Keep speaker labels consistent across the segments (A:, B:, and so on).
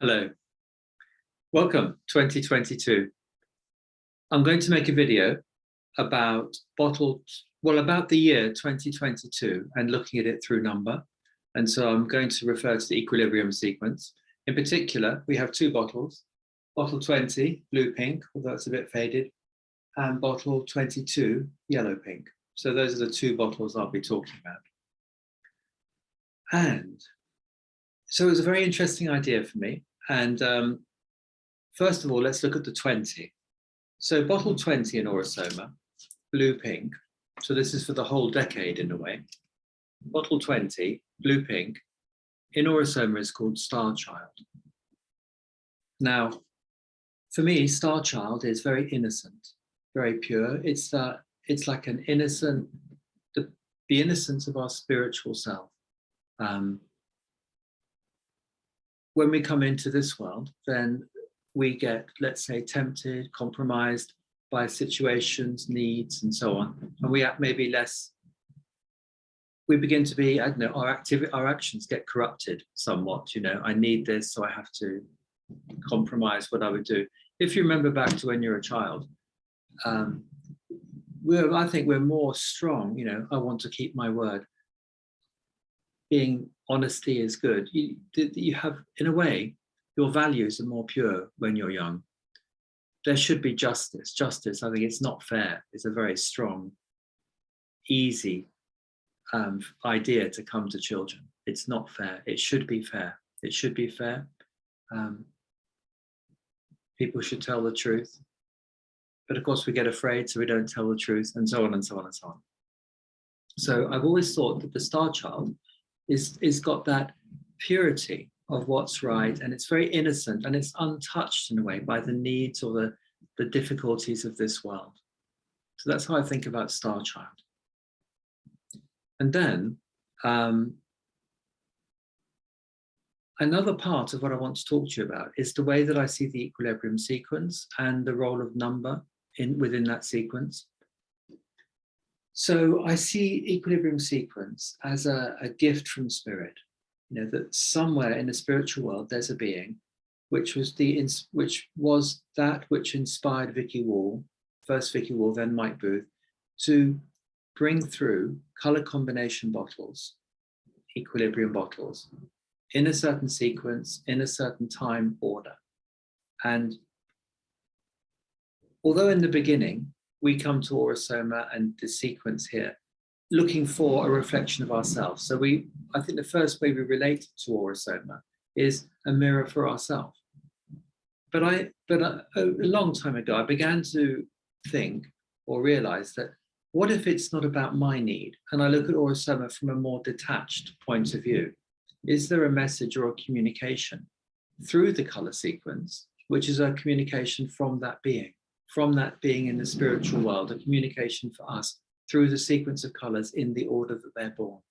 A: Hello, welcome 2022. I'm going to make a video about about the year 2022 and looking at it through number. And so I'm going to refer to the equilibrium sequence. In particular, we have two bottles, bottle 20, blue-pink, although it's a bit faded, and bottle 22, yellow-pink. So those are the two bottles I'll be talking about. And so it was a very interesting idea for me. And first of all, let's look at the 20. So bottle 20 in Aura-Soma, blue-pink. So this is for the whole decade in a way. Bottle 20, blue-pink, in Aura-Soma is called Starchild. Now, for me, Starchild is very innocent, very pure. It's like an innocent, the innocence of our spiritual self. When we come into this world, then we get, let's say, tempted, compromised by situations, needs, and so on. And we maybe less, we begin to be, I don't know, our actions get corrupted somewhat. You know, I need this, so I have to compromise what I would do. If you remember back to when you're a child, I think we're more strong, you know, I want to keep my word. Being honesty is good. You have, in a way, your values are more pure when you're young. There should be justice. Justice, I think it's not fair. It's a very strong, easy idea to come to children. It's not fair. It should be fair. It should be fair. People should tell the truth. But of course we get afraid, so we don't tell the truth, and so on and so on and so on. So I've always thought that the Starchild is got that purity of what's right, and it's very innocent, and it's untouched in a way by the needs or the difficulties of this world. So that's how I think about Starchild. And then another part of what I want to talk to you about is the way that I see the equilibrium sequence and the role of number within that sequence. So I see equilibrium sequence as a gift from spirit, you know, that somewhere in the spiritual world there's a being which was that which inspired Vicky Wall, first Vicky Wall, then Mike Booth, to bring through color combination bottles, equilibrium bottles, in a certain sequence, in a certain time order. And although in the beginning, we come to Aura-Soma and the sequence here, looking for a reflection of ourselves. So I think the first way we relate to Aura-Soma is a mirror for ourselves. But a long time ago, I began to think or realize that what if it's not about my need? And I look at Aura-Soma from a more detached point of view. Is there a message or a communication through the color sequence, which is a communication from that being in the spiritual world, a communication for us through the sequence of colors in the order that they're born?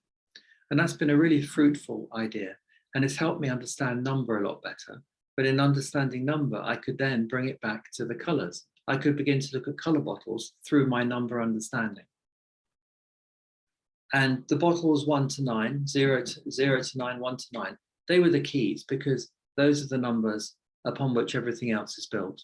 A: And that's been a really fruitful idea. And it's helped me understand number a lot better. But in understanding number, I could then bring it back to the colors. I could begin to look at color bottles through my number understanding. And the bottles 1 to 9, 0 to 9, 1 to 9, they were the keys because those are the numbers upon which everything else is built.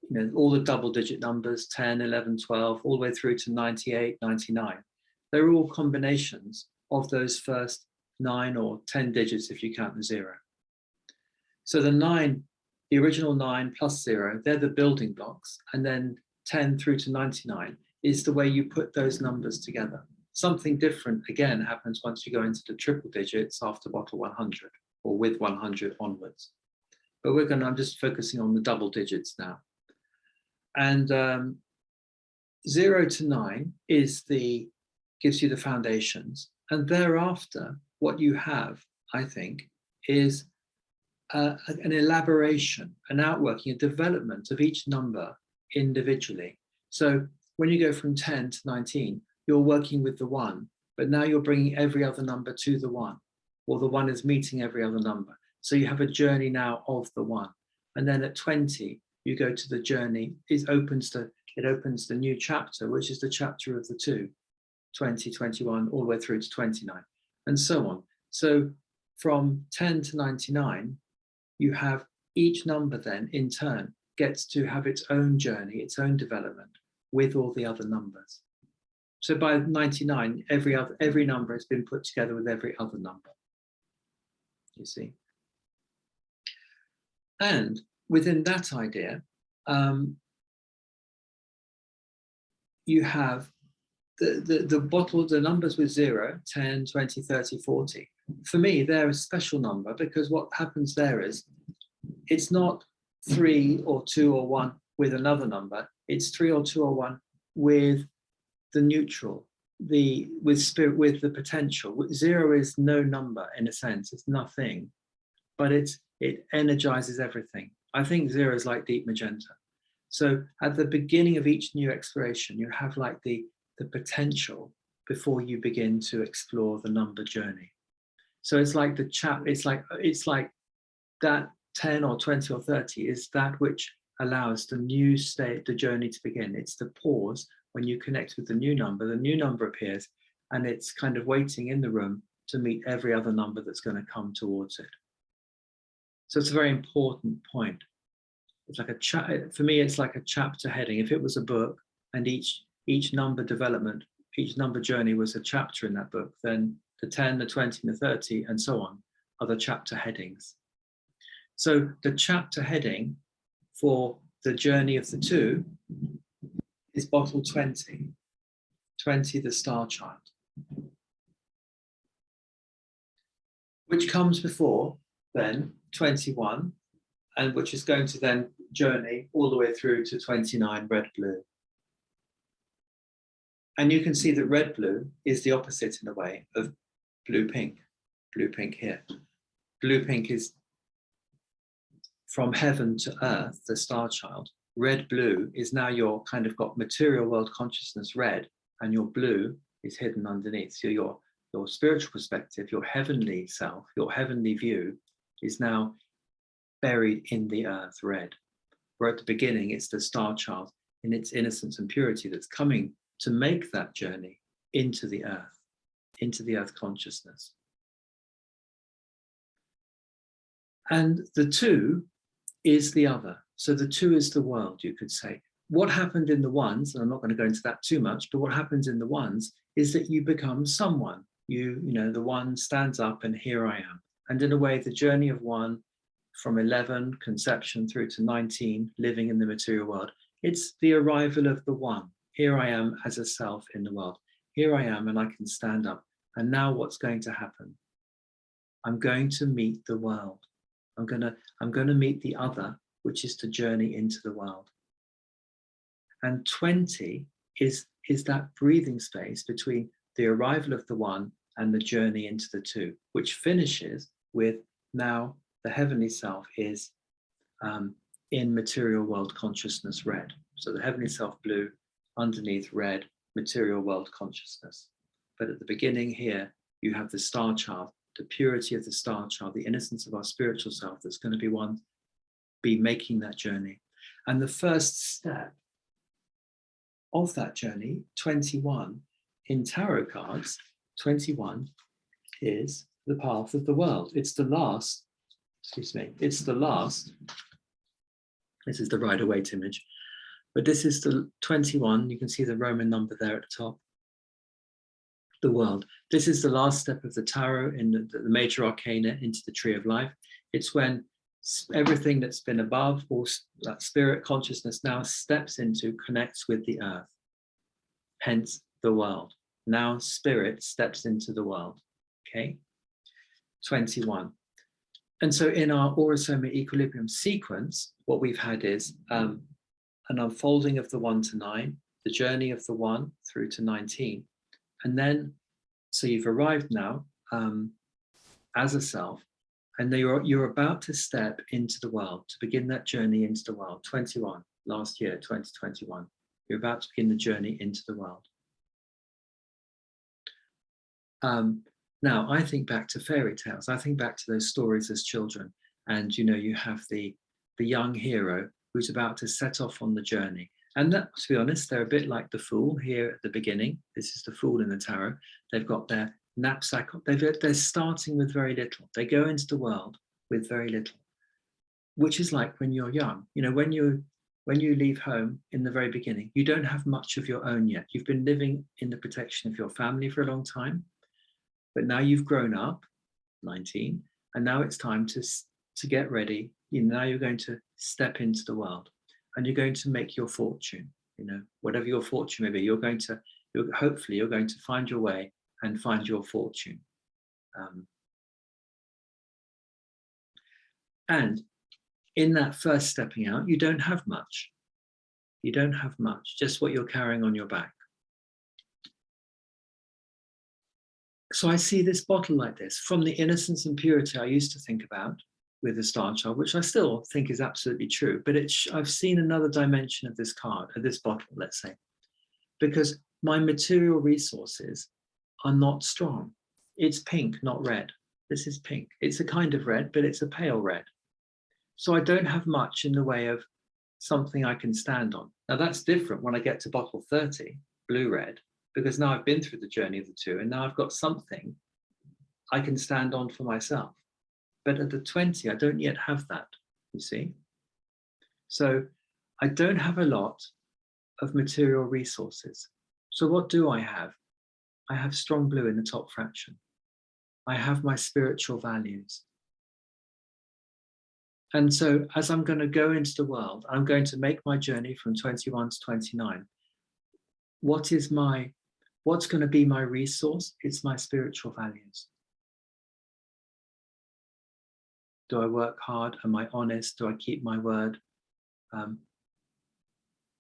A: You know, all the double digit numbers, 10, 11, 12, all the way through to 98, 99. They're all combinations of those first 9 or 10 digits if you count the 0. So the 9, the original 9 plus 0, they're the building blocks. And then 10 through to 99 is the way you put those numbers together. Something different, again, happens once you go into the triple digits after bottle 100 or with 100 onwards. But I'm just focusing on the double digits now. And 0 to 9 gives you the foundations. And thereafter, what you have, I think, is an elaboration, an outworking, a development of each number individually. So when you go from 10 to 19, you're working with the 1, but now you're bringing every other number to the 1, or the 1 is meeting every other number. So you have a journey now of the 1. And then at 20, you go to the journey, it opens the new chapter, which is the chapter of the 2, 20, 21, all the way through to 29, and so on. So from 10 to 99, you have each number then in turn gets to have its own journey, its own development with all the other numbers. So by 99, every number has been put together with every other number, you see. And within that idea, you have the bottle, the numbers with 0, 10, 20, 30, 40. For me, they're a special number because what happens there is it's not 3 or 2 or 1 with another number. It's 3 or 2 or 1 with the neutral, with spirit, with the potential. 0 is no number in a sense. It's nothing, but it energizes everything. I think 0 is like deep magenta. So at the beginning of each new exploration, you have like the potential before you begin to explore the number journey. So it's like it's like that 10 or 20 or 30 is that which allows the new state, the journey to begin. It's the pause when you connect with the new number appears, and it's kind of waiting in the room to meet every other number that's going to come towards it. So it's a very important point. It's like for me, it's like a chapter heading. If it was a book and each number development, each number journey was a chapter in that book, then the 10, the 20, and the 30, and so on, are the chapter headings. So the chapter heading for the journey of the 2 is bottle 20, 20, the Starchild, which comes before then 21, and which is going to then journey all the way through to 29, red blue. And you can see that red blue is the opposite in a way of blue pink here. Blue pink is from heaven to earth, the Starchild. Red blue is now your kind of got material world consciousness red, and your blue is hidden underneath. So your spiritual perspective, your heavenly self, your heavenly view is now buried in the earth red. Where at the beginning, it's the Starchild in its innocence and purity that's coming to make that journey into the earth consciousness. And the 2 is the other. So the 2 is the world, you could say. What happened in the ones, and I'm not going to go into that too much, but what happens in the ones is that you become someone. You know, the 1 stands up and here I am. And in a way, the journey of 1 from 11, conception, through to 19, living in the material world, it's the arrival of the 1. Here I am as a self in the world. Here I am and I can stand up. And now what's going to happen? I'm going to meet the world. I'm going to meet the other, which is to journey into the world. And 20 is that breathing space between the arrival of the 1 and the journey into the 2, which finishes with now the heavenly self is in material world consciousness red. So the heavenly self blue, underneath red, material world consciousness. But at the beginning here, you have the Starchild, the purity of the Starchild, the innocence of our spiritual self that's going to be making that journey. And the first step of that journey, 21, in tarot cards, 21 is the path of the world. It's the last, it's the last, this is the Rider-Waite image, but this is the 21, you can see the Roman number there at the top, the world. This is the last step of the tarot in the major arcana into the tree of life. It's when everything that's been above, or that spirit consciousness now steps into, connects with the earth, hence the world. Now spirit steps into the world, okay? 21. And so in our Aura-Soma Equilibrium sequence, what we've had is an unfolding of the 1 to 9, the journey of the 1 through to 19. And then, so you've arrived now as a self, and you're about to step into the world, to begin that journey into the world. 21, last year, 2021. You're about to begin the journey into the world. Now, I think back to fairy tales. I think back to those stories as children. And, you know, you have the young hero who's about to set off on the journey. And that, to be honest, they're a bit like the Fool here at the beginning. This is the Fool in the tarot. They've got their knapsack. They're starting with very little. They go into the world with very little. which is like when you're young. You know, when you leave home in the very beginning, you don't have much of your own yet. You've been living in the protection of your family for a long time, but now you've grown up, 19, and now it's time to get ready. You know, now you're going to step into the world, and you're going to make your fortune. You know, whatever your fortune may be, hopefully you're going to find your way and find your fortune. And in that first stepping out, you don't have much. You don't have much, just what you're carrying on your back. So I see this bottle like this, from the innocence and purity I used to think about with the Starchild, which I still think is absolutely true, but I've seen another dimension of this card, of this bottle, let's say, because my material resources are not strong. It's pink, not red. This is pink. It's a kind of red, but it's a pale red. So I don't have much in the way of something I can stand on. Now that's different when I get to bottle 30, blue-red, because now I've been through the journey of the two, and now I've got something I can stand on for myself. But at the 20, I don't yet have that, you see? So I don't have a lot of material resources. So what do I have? I have strong blue in the top fraction. I have my spiritual values. And so as I'm going to go into the world, I'm going to make my journey from 21 to 29. What's going to be my resource? It's my spiritual values. Do I work hard? Am I honest? Do I keep my word?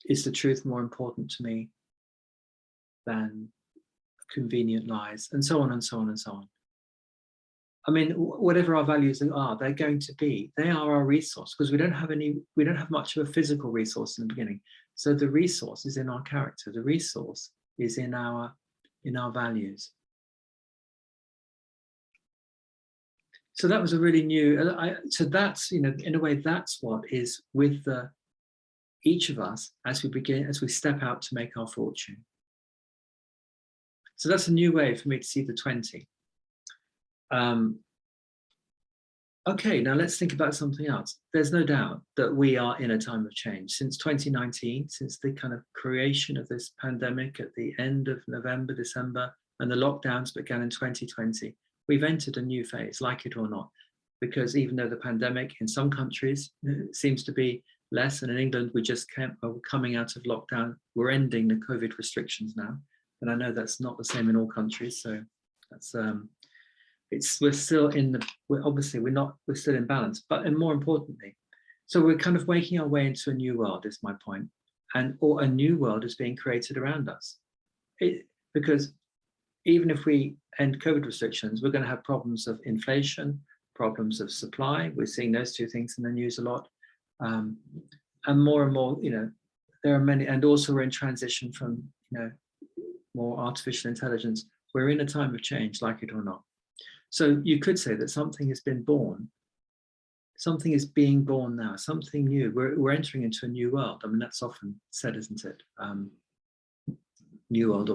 A: Is the truth more important to me than convenient lies? And so on and so on and so on. I mean, whatever our values are, they are our resource, because we don't have much of a physical resource in the beginning. So the resource is in our character. The resource is in our values. So that was a really new, so that's, you know, in a way, that's what is with each of us as we step out to make our fortune. So that's a new way for me to see the 20. Okay, now let's think about something else. There's no doubt that we are in a time of change. Since 2019, since the kind of creation of this pandemic at the end of November, December, and the lockdowns began in 2020, we've entered a new phase, like it or not, because even though the pandemic in some countries seems to be less, and in England we're coming out of lockdown, we're ending the COVID restrictions now, and I know that's not the same in all countries, so that's we're still in balance, but more importantly, so we're kind of making our way into a new world, is my point, or a new world is being created around us, because even if we end COVID restrictions, we're going to have problems of inflation, problems of supply. We're seeing those two things in the news a lot, and more, you know, there are many, and also we're in transition from, you know, more artificial intelligence. We're in a time of change, like it or not. So you could say that something has been born, something is being born now, something new. We're entering into a new world. I mean, that's often said, isn't it? New world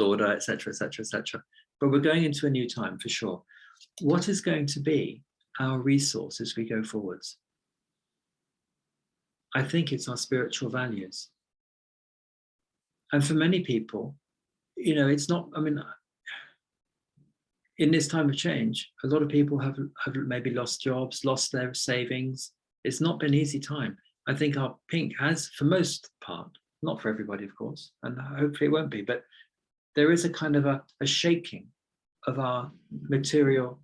A: order, etc., etc., etc. But we're going into a new time for sure. What is going to be our resource as we go forwards? I think it's our spiritual values. And for many people, you know, it's not, I mean, in this time of change, a lot of people have maybe lost jobs, lost their savings. It's not been an easy time. I think our pink has, for most part, not for everybody, of course, and hopefully it won't be, but there is a kind of a shaking of our material,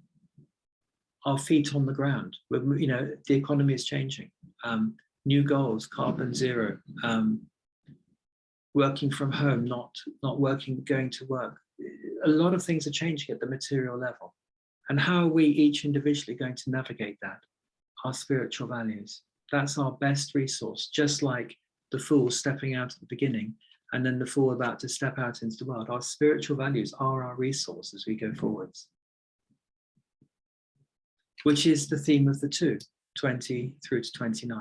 A: our feet on the ground. You know, the economy is changing. New goals, carbon zero, working from home, not working, going to work. A lot of things are changing at the material level. And how are we each individually going to navigate that? Our spiritual values. That's our best resource, just like the fool stepping out at the beginning and then the fool about to step out into the world. Our spiritual values are our resource as we go forwards, which is the theme of the two, 20 through to 29.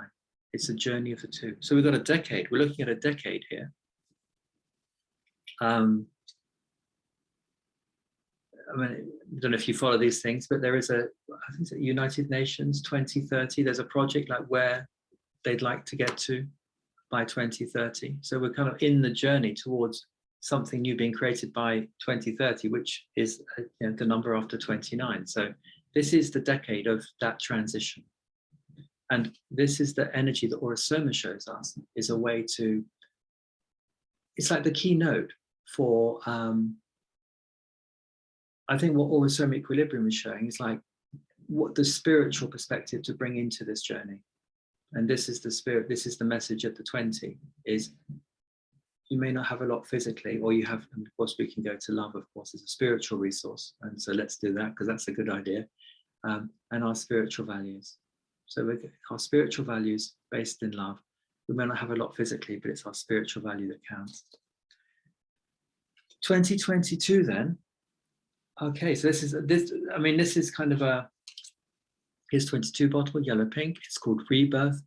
A: It's a journey of the two. So we've got a decade. We're looking at a decade here. I mean, I don't know if you follow these things, but there is I think it's United Nations 2030. There's a project like where they'd like to get to by 2030. So we're kind of in the journey towards something new being created by 2030, which is the number after 29. So this is the decade of that transition. And this is the energy that Aura-Soma shows us, is a way to, it's like the keynote for, I think what Aura-Soma Equilibrium is showing is like what the spiritual perspective to bring into this journey. And this is the spirit, this is the message at the 20, is you may not have a lot physically, or you have, and of course we can go to love, of course, as a spiritual resource. And so let's do that, because that's a good idea. And our spiritual values. So our spiritual values based in love. We may not have a lot physically, but it's our spiritual value that counts. 2022 then. Okay, so this is kind of a, here's 22 bottle, yellow pink. It's called Rebirth.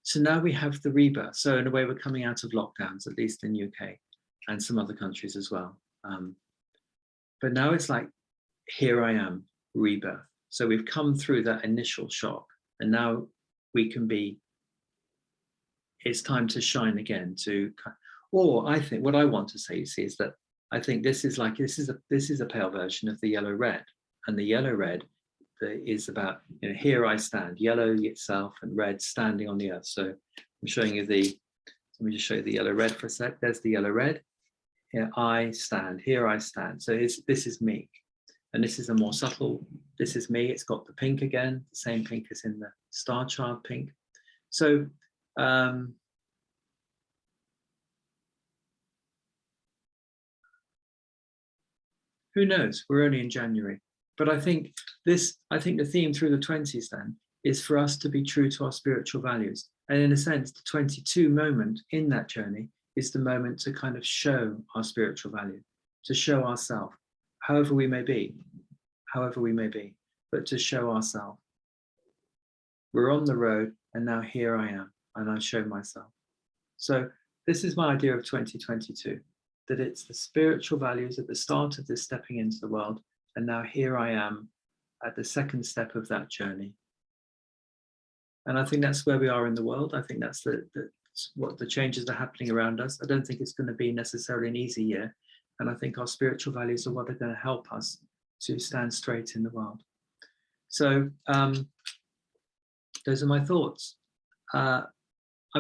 A: So now we have the rebirth. So in a way, we're coming out of lockdowns, at least in UK and some other countries as well. But now it's like, here I am, rebirth. So we've come through that initial shock, and now we can be, it's time to shine again. Or I think what I want to say, you see, is that I think this is a pale version of the yellow red, and the yellow red is about, here I stand, yellow itself and red standing on the earth. So I'm showing you let me just show you the yellow red for a sec. There's the yellow red. Here I stand, here I stand. So this is me. And this is a more subtle, this is me. It's got the pink again, the same pink as in the Starchild pink. So who knows? We're only in January. But I think the theme through the 20s then is for us to be true to our spiritual values. And in a sense, the 22 moment in that journey is the moment to kind of show our spiritual value, to show ourselves, however we may be, but to show ourselves. We're on the road, and now here I am, and I show myself. So this is my idea of 2022, that it's the spiritual values at the start of this stepping into the world, and now here I am at the second step of that journey. And I think that's where we are in the world. I think that's what the changes are happening around us. I don't think it's going to be necessarily an easy year. And I think our spiritual values are what are going to help us to stand straight in the world. So those are my thoughts. I'm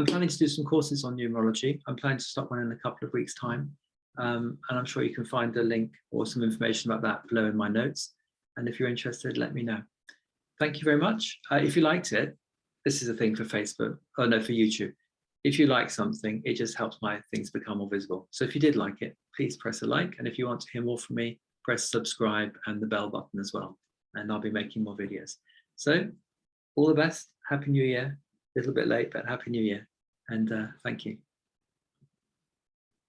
A: planning to do some courses on numerology. I'm planning to start one in a couple of weeks' time. And I'm sure you can find a link or some information about that below in my notes. And if you're interested, let me know. Thank you very much. If you liked it, this is a thing for Facebook, for YouTube. If you like something, it just helps my things become more visible. So if you did like it, please press a like. And if you want to hear more from me, press subscribe and the bell button as well. And I'll be making more videos. So all the best. Happy New Year. A little bit late, but Happy New Year. And thank you.